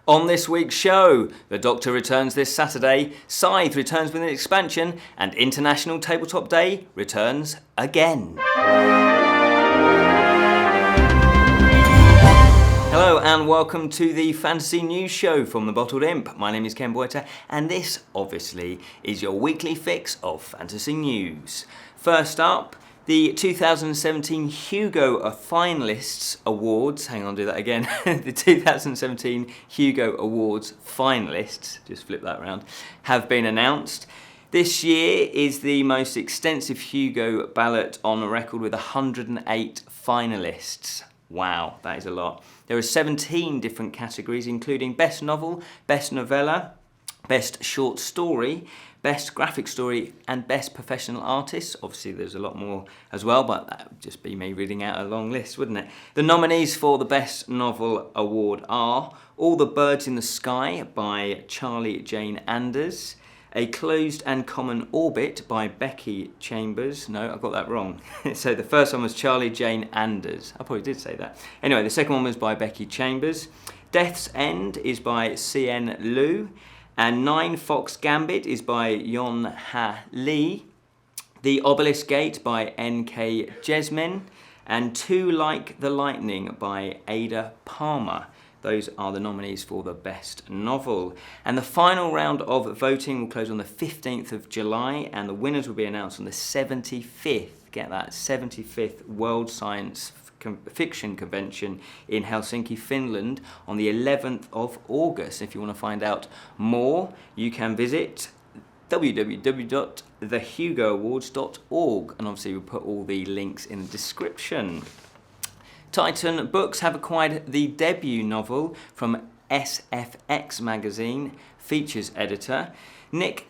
On this week's show, The Doctor returns this Saturday, Scythe returns with an expansion, and International Tabletop Day returns again. Hello and welcome to the Fantasy News Show from the Bottled Imp. My name is Ken Boyter and this, obviously, is your weekly fix of fantasy news. First up, the 2017 Hugo Finalists Awards, hang on, do that again, the 2017 Hugo Awards Finalists, just flip that around, have been announced. This year is the most extensive Hugo ballot on record with 108 finalists. Wow, that is a lot. There are 17 different categories, including Best Novel, Best Novella, Best Short Story, Best Graphic Story, and Best Professional Artist. Obviously, there's a lot more as well, but that would just be me reading out a long list, wouldn't it? The nominees for the Best Novel Award are All the Birds in the Sky by Charlie Jane Anders, A Closed and Common Orbit by Becky Chambers. No, I got that wrong. So the first one was Charlie Jane Anders. I probably did say that. Anyway, the second one was by Becky Chambers. Death's End is by C.N. Liu. And 9 Fox Gambit is by Yon Ha Lee. The Obelisk Gate by N.K. Jesmin. And Two Like the Lightning by Ada Palmer. Those are the nominees for the Best Novel. And the final round of voting will close on the 15th of July, and the winners will be announced on the 75th, get that, 75th World Science Fiction Convention in Helsinki, Finland on the 11th of August. If you want to find out more, you can visit www.thehugooawards.org, and obviously we'll put all the links in the description. Titan Books have acquired the debut novel from SFX magazine features editor Nick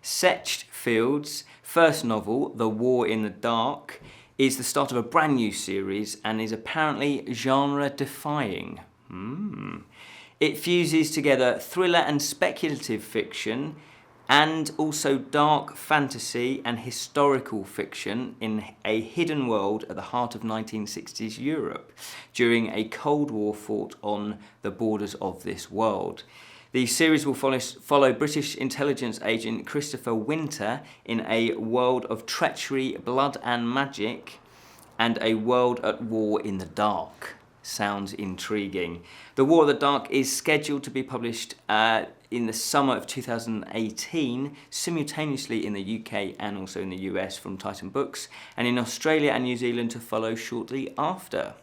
Setchfield's first novel, The War in the Dark, is the start of a brand new series and is apparently genre-defying. It fuses together thriller and speculative fiction and also dark fantasy and historical fiction in a hidden world at the heart of 1960s Europe during a Cold War fought on the borders of this world. The series will follow British intelligence agent Christopher Winter in a world of treachery, blood and magic, and a world at war in the dark. Sounds intriguing. The War of the Dark is scheduled to be published in the summer of 2018, simultaneously in the UK and also in the US from Titan Books, and in Australia and New Zealand to follow shortly after.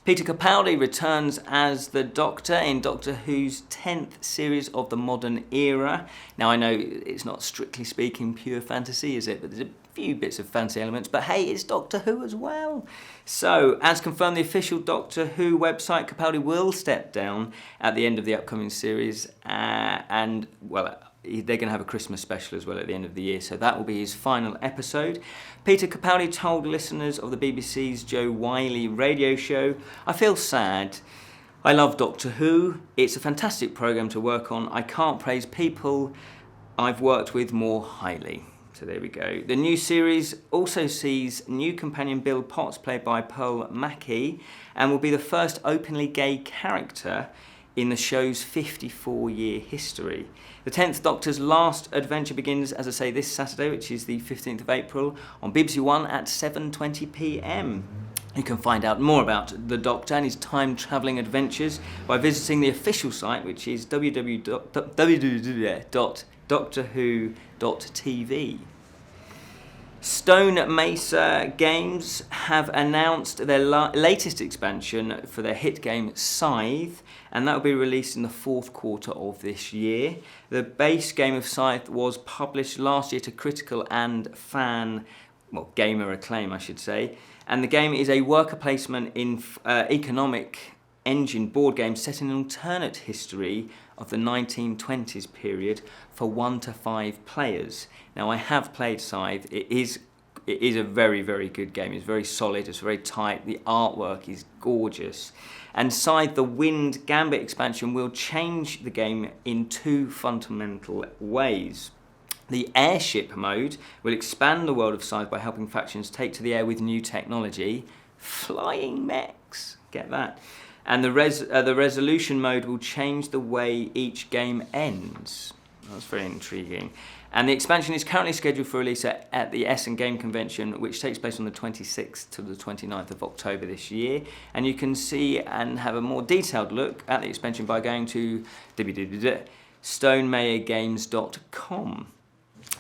Peter Capaldi returns as the Doctor in Doctor Who's 10th series of the modern era. Now, I know it's not strictly speaking pure fantasy, is it? But there's a few bits of fantasy elements, but hey, it's Doctor Who as well. So, as confirmed, the official Doctor Who website, Capaldi will step down at the end of the upcoming series, and, well, they're going to have a Christmas special as well at the end of the year, so that will be his final episode. Peter Capaldi told listeners of the BBC's Joe Wiley radio show, "I feel sad. I love Doctor Who. It's a fantastic programme to work on. I can't praise people I've worked with more highly." So there we go. The new series also sees new companion Bill Potts, played by Pearl Mackie, and will be the first openly gay character in the show's 54-year history. The 10th Doctor's last adventure begins, as I say, this Saturday, which is the 15th of April, on BBC One at 7:20 p.m. You can find out more about the Doctor and his time-travelling adventures by visiting the official site, which is www.doctorwho.tv. Stonemaier Games have announced their latest expansion for their hit game Scythe, and that will be released in the fourth quarter of this year. The base game of Scythe was published last year to critical and gamer acclaim, I should say, and the game is a worker placement in economic engine board game set in an alternate history of the 1920s period for 1 to 5 players. Now, I have played Scythe. It is a very, very good game. It's very solid, it's very tight, the artwork is gorgeous. And Scythe, the Wind Gambit expansion, will change the game in 2 fundamental ways. The airship mode will expand the world of Scythe by helping factions take to the air with new technology. Flying mechs. get that. And the resolution mode will change the way each game ends. That's very intriguing. And the expansion is currently scheduled for release at the Essen Game Convention, which takes place on the 26th to the 29th of October this year. And you can see and have a more detailed look at the expansion by going to Stonemeiergames.com.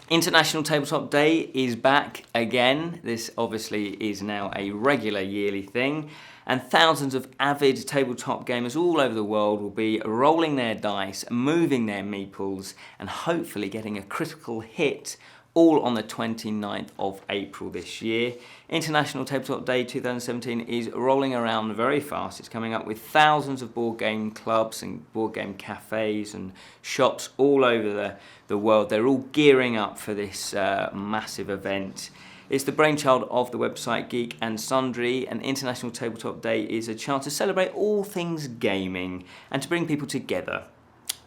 International Tabletop Day is back again. This obviously is now a regular yearly thing, and thousands of avid tabletop gamers all over the world will be rolling their dice, moving their meeples, and hopefully getting a critical hit, all on the 29th of April this year. International Tabletop Day 2017 is rolling around very fast. It's coming up with thousands of board game clubs and board game cafes and shops all over the world. They're all gearing up for this massive event. It's the brainchild of the website Geek and Sundry, and International Tabletop Day is a chance to celebrate all things gaming and to bring people together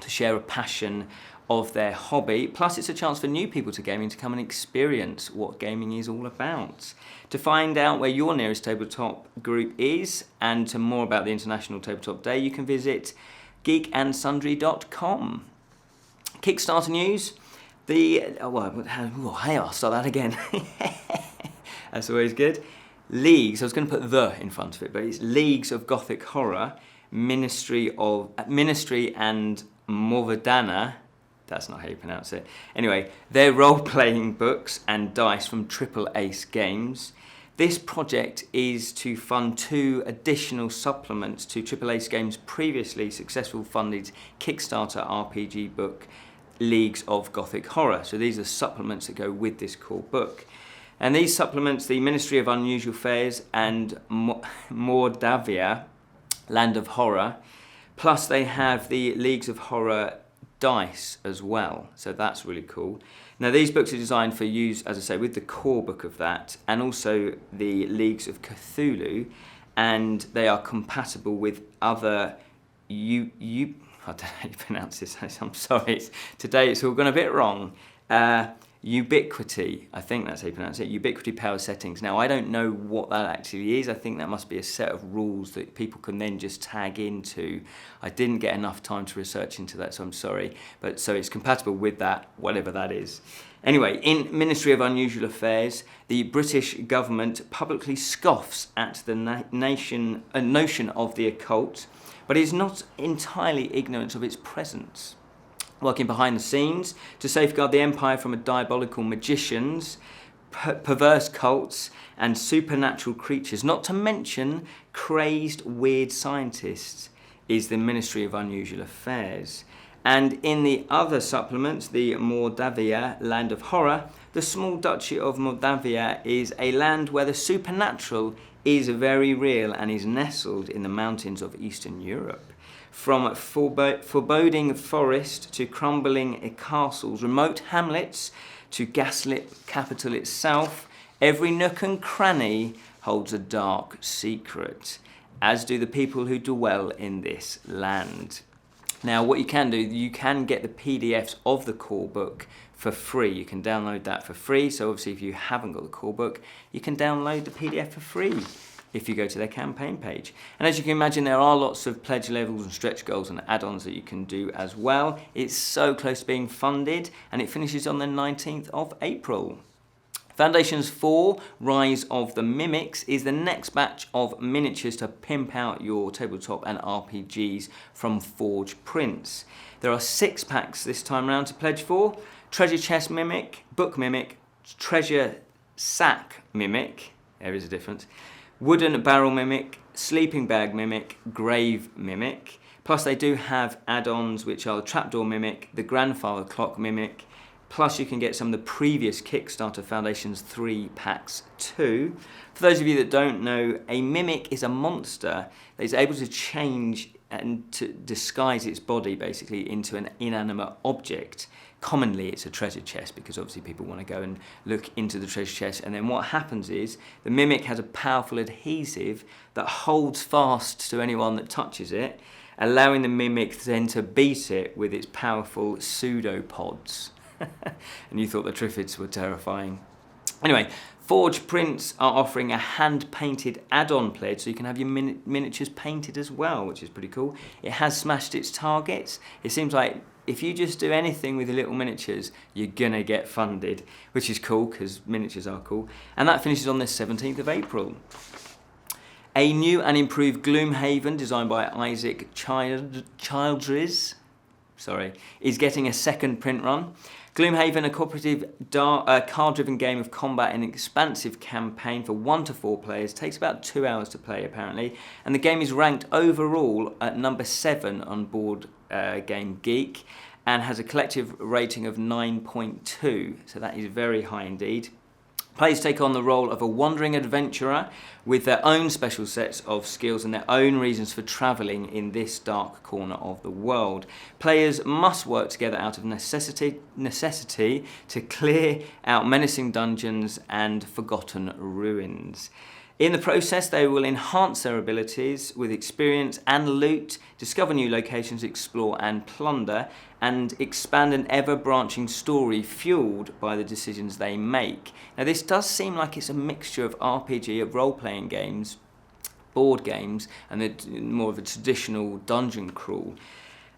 to share a passion of their hobby. Plus, it's a chance for new people to gaming to come and experience what gaming is all about. To find out where your nearest tabletop group is and to more about the International Tabletop Day, you can visit geekandsundry.com. Kickstarter news. I'll start that again. That's always good. Leagues, I was going to put the in front of it, but it's Leagues of Gothic Horror, Ministry and Morvedana. That's not how you pronounce it. Anyway, they're role-playing books and dice from Triple Ace Games. This project is to fund 2 additional supplements to Triple Ace Games' previously successful funded Kickstarter RPG book, Leagues of Gothic Horror. So these are supplements that go with this core book. And these supplements, the Ministry of Unusual Fairs and Mordavia, Land of Horror, plus they have the Leagues of Horror dice as well, so that's really cool. Now these books are designed for use, as I say, with the core book of that and also the Leagues of Cthulhu, and they are compatible with other I don't know how you pronounce this, I'm sorry, today it's all gone a bit wrong. Ubiquity, I think that's how you pronounce it, Ubiquity power settings. Now I don't know what that actually is. I think that must be a set of rules that people can then just tag into. I didn't get enough time to research into that, so I'm sorry. But so it's compatible with that, whatever that is. Anyway, in Ministry of Unusual Affairs, the British government publicly scoffs at the notion of the occult, but is not entirely ignorant of its presence. Working behind the scenes to safeguard the empire from diabolical magicians, perverse cults, and supernatural creatures, not to mention crazed, weird scientists, is the Ministry of Unusual Affairs. And in the other supplements, the Mordavia, Land of Horror, the small duchy of Mordavia is a land where the supernatural is very real and is nestled in the mountains of Eastern Europe. From foreboding forest to crumbling castles, remote hamlets to gaslit capital itself, every nook and cranny holds a dark secret, as do the people who dwell in this land. Now, what you can do, you can get the PDFs of the core book for free. You can download that for free. So obviously, if you haven't got the core book, you can download the PDF for free if you go to their campaign page. And as you can imagine, there are lots of pledge levels and stretch goals and add-ons that you can do as well. It's so close to being funded, and it finishes on the 19th of April. Foundations 4, Rise of the Mimics, is the next batch of miniatures to pimp out your tabletop and RPGs from Forge Prints. There are 6 packs this time around to pledge for. Treasure Chest Mimic, Book Mimic, Treasure Sack Mimic, there is a difference, Wooden Barrel Mimic, Sleeping Bag Mimic, Grave Mimic. Plus they do have add-ons which are the Trapdoor Mimic, the Grandfather Clock Mimic. Plus you can get some of the previous Kickstarter Foundations 3 packs too. For those of you that don't know, a mimic is a monster that is able to change and to disguise its body basically into an inanimate object. Commonly it's a treasure chest because obviously people want to go and look into the treasure chest, and then what happens is the mimic has a powerful adhesive that holds fast to anyone that touches it, allowing the mimic then to beat it with its powerful pseudopods. And you thought the Triffids were terrifying. Anyway, Forge Prints are offering a hand-painted add-on pledge, so you can have your miniatures painted as well, which is pretty cool. It has smashed its targets. It seems like if you just do anything with your little miniatures, you're gonna get funded, which is cool because miniatures are cool. And that finishes on the 17th of April. A new and improved Gloomhaven, designed by Isaac Childress, is getting a second print run. Gloomhaven, a cooperative card-driven game of combat in an expansive campaign for 1 to 4 players, takes about 2 hours to play apparently, and the game is ranked overall at number 7 on Board Game Geek and has a collective rating of 9.2, so that is very high indeed. Players take on the role of a wandering adventurer with their own special sets of skills and their own reasons for travelling in this dark corner of the world. Players must work together out of necessity to clear out menacing dungeons and forgotten ruins. In the process, they will enhance their abilities with experience and loot, discover new locations, explore and plunder, and expand an ever-branching story fueled by the decisions they make. Now, this does seem like it's a mixture of RPG, of role-playing games, board games, and more of a traditional dungeon crawl.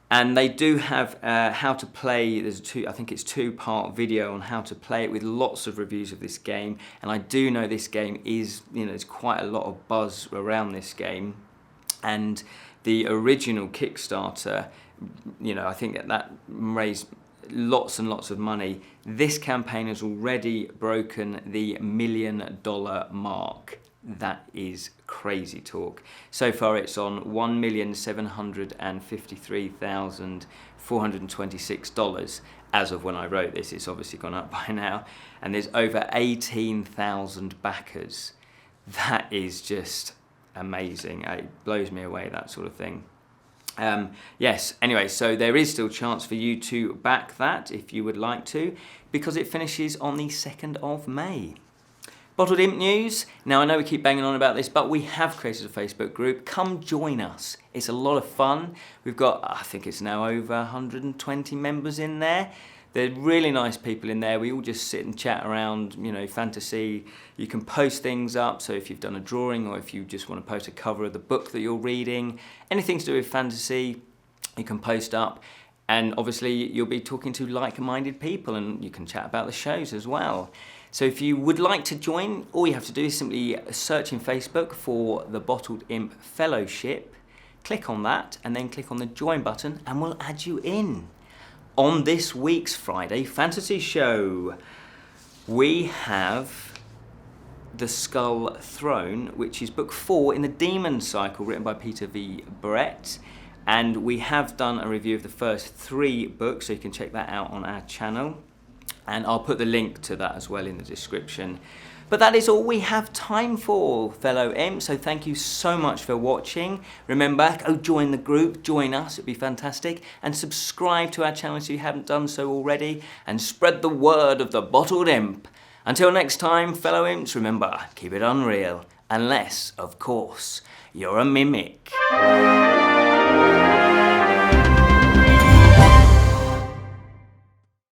And they do have how to play. I think it's 2-part video on how to play it with lots of reviews of this game. And I do know this game is, there's quite a lot of buzz around this game. And the original Kickstarter, I think that raised lots and lots of money. This campaign has already broken the $1 million mark. That is crazy talk. So far it's on $1,753,426 as of when I wrote this. It's obviously gone up by now, and there's over 18,000 backers. That is just amazing. It blows me away, that sort of thing. Yes, anyway, so there is still chance for you to back that if you would like to, because it finishes on the 2nd of May. Bottled Imp news. Now, I know we keep banging on about this, but we have created a Facebook group. Come join us. It's a lot of fun. We've got, I think it's now over 120 members in there. They're really nice people in there. We all just sit and chat around, fantasy. You can post things up, so if you've done a drawing or if you just want to post a cover of the book that you're reading, anything to do with fantasy, you can post up. And obviously, you'll be talking to like-minded people, and you can chat about the shows as well. So if you would like to join, all you have to do is simply search in Facebook for the Bottled Imp Fellowship, click on that, and then click on the join button, and we'll add you in. On this week's Friday Fantasy Show, we have The Skull Throne, which is book 4 in the Demon Cycle, written by Peter V. Brett. And we have done a review of the first 3 books, so you can check that out on our channel. And I'll put the link to that as well in the description. But that is all we have time for, fellow imps. So thank you so much for watching. Remember, go join the group, join us, it'd be fantastic. And subscribe to our channel if you haven't done so already. And spread the word of the Bottled Imp. Until next time, fellow imps, remember, keep it unreal. Unless, of course, you're a mimic.